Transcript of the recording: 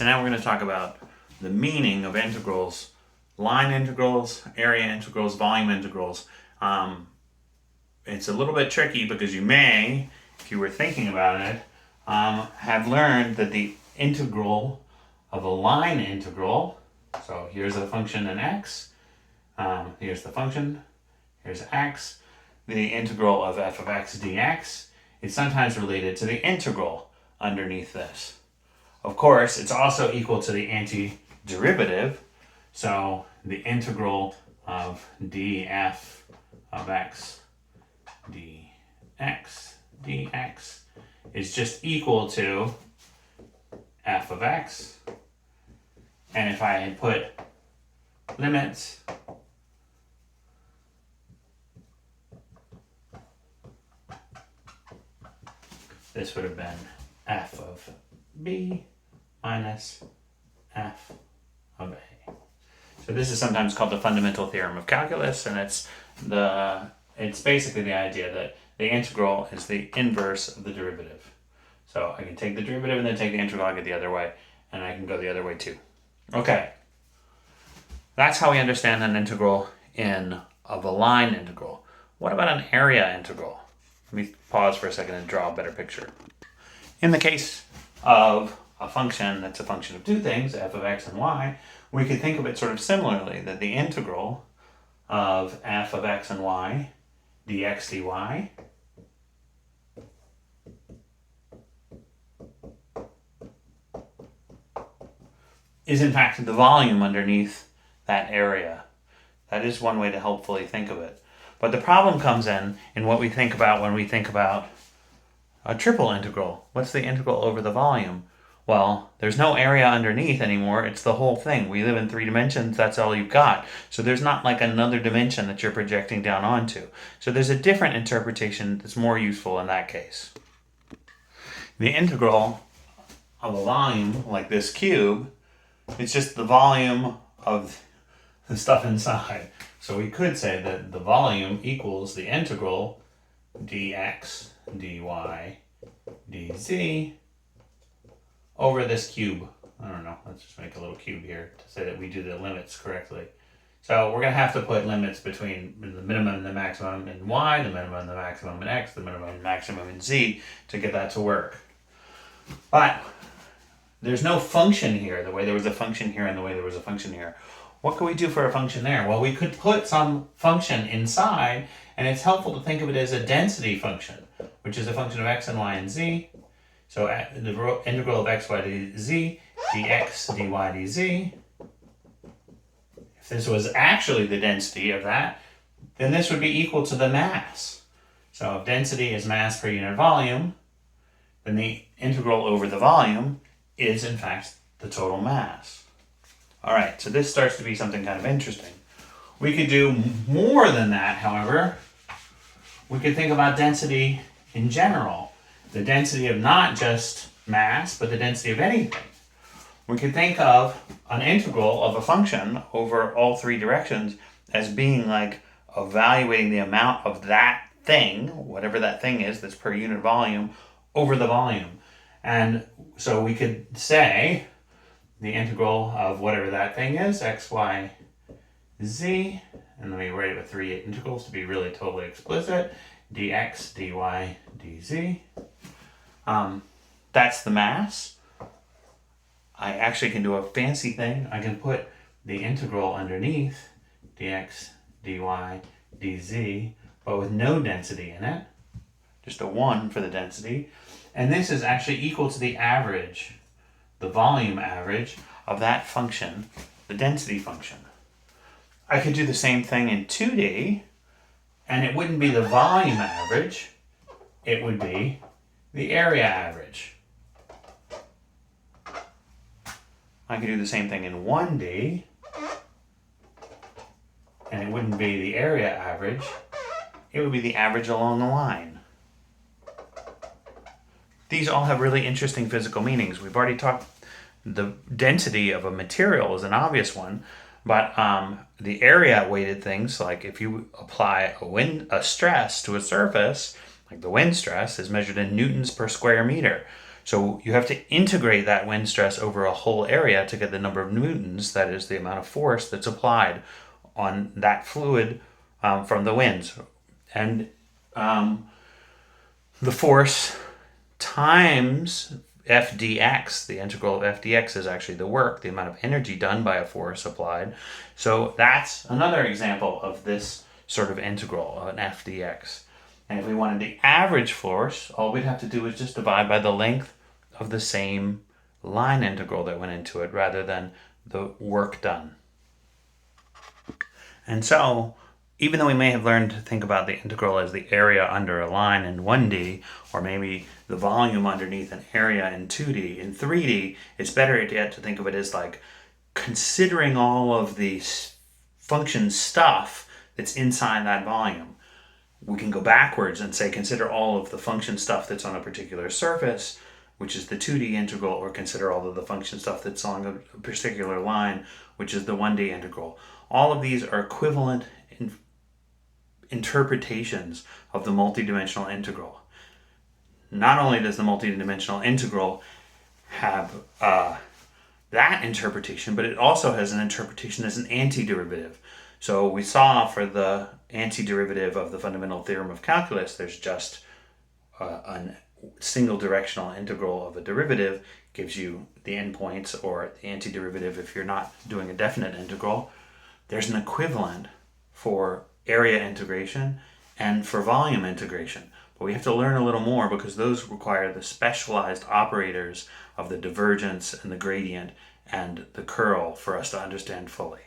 so now we're going to talk about the meaning of integrals, line integrals, area integrals, volume integrals. It's a little bit tricky because you may, if you were thinking about it, have learned that the integral of a line integral, so here's a function in x, here's the function, here's x, the integral of f of x dx is sometimes related to the integral underneath this. Of course, it's also equal to the antiderivative, so the integral of df of x dx is just equal to f of x, and if I had put limits this would have been f of b minus f of a. So this is sometimes called the fundamental theorem of calculus, and it's basically the idea that the integral is the inverse of the derivative. So I can take the derivative and then take the integral, I get the other way, and I can go the other way too. Okay, that's how we understand an integral of a line integral. What about an area integral? Let me pause for a second and draw a better picture. In the case of a function that's a function of two things, f of x and y, we could think of it sort of similarly, that the integral of f of x and y dx dy is in fact the volume underneath that area. That is one way to helpfully think of it. But the problem comes in what we think about when we think about a triple integral. What's the integral over the volume? Well, there's no area underneath anymore. It's the whole thing. We live in 3 dimensions. That's all you've got. So there's not like another dimension that you're projecting down onto. So there's a different interpretation that's more useful in that case. The integral of a volume like this cube, it's just the volume of the stuff inside. So we could say that the volume equals the integral dx dy dz over this cube. I don't know, let's just make a little cube here to say that we do the limits correctly. So we're going to have to put limits between the minimum and the maximum in y, the minimum and the maximum in x, the minimum and maximum in z to get that to work. But there's no function here, the way there was a function here and the way there was a function here. What could we do for a function there? Well, we could put some function inside, and it's helpful to think of it as a density function, which is a function of x and y and z. So the integral of x, y, dz, dx, dy, dz. If this was actually the density of that, then this would be equal to the mass. So if density is mass per unit volume, then the integral over the volume is in fact the total mass. All right, so this starts to be something kind of interesting. We could do more than that, however. We could think about density in general. The density of not just mass, but the density of anything. We could think of an integral of a function over all 3 directions as being like evaluating the amount of that thing, whatever that thing is that's per unit volume, over the volume. And so we could say the integral of whatever that thing is, x, y, z, and let me write it with 3 integrals to be really totally explicit, dx, dy, dz. That's the mass. I actually can do a fancy thing. I can put the integral underneath, dx, dy, dz, but with no density in it, just a 1 for the density. And this is actually equal to the average, the volume average of that function, the density function. I could do the same thing in 2D, and it wouldn't be the volume average, it would be the area average. I could do the same thing in 1D, and it wouldn't be the area average, it would be the average along the line. These all have really interesting physical meanings. We've already talked, the density of a material is an obvious one, but the area weighted things, like if you apply a stress to a surface, like the wind stress is measured in newtons per square meter. So you have to integrate that wind stress over a whole area to get the number of newtons, that is the amount of force that's applied on that fluid from the winds. And the force times f dx, the integral of f dx is actually the work, the amount of energy done by a force applied. So that's another example of this sort of integral, an f dx. And if we wanted the average force, all we'd have to do is just divide by the length of the same line integral that went into it rather than the work done. And so, even though we may have learned to think about the integral as the area under a line in 1D, or maybe the volume underneath an area in 2D, in 3D, it's better yet to think of it as like considering all of the function stuff that's inside that volume. We can go backwards and say consider all of the function stuff that's on a particular surface, which is the 2D integral, or consider all of the function stuff that's on a particular line, which is the 1D integral. All of these are equivalent interpretations of the multidimensional integral. Not only does the multidimensional integral have that interpretation, but it also has an interpretation as an antiderivative. So we saw for the antiderivative of the fundamental theorem of calculus, there's just a single directional integral of a derivative gives you the endpoints, or the antiderivative if you're not doing a definite integral. There's an equivalent for area integration and for volume integration. But we have to learn a little more because those require the specialized operators of the divergence and the gradient and the curl for us to understand fully.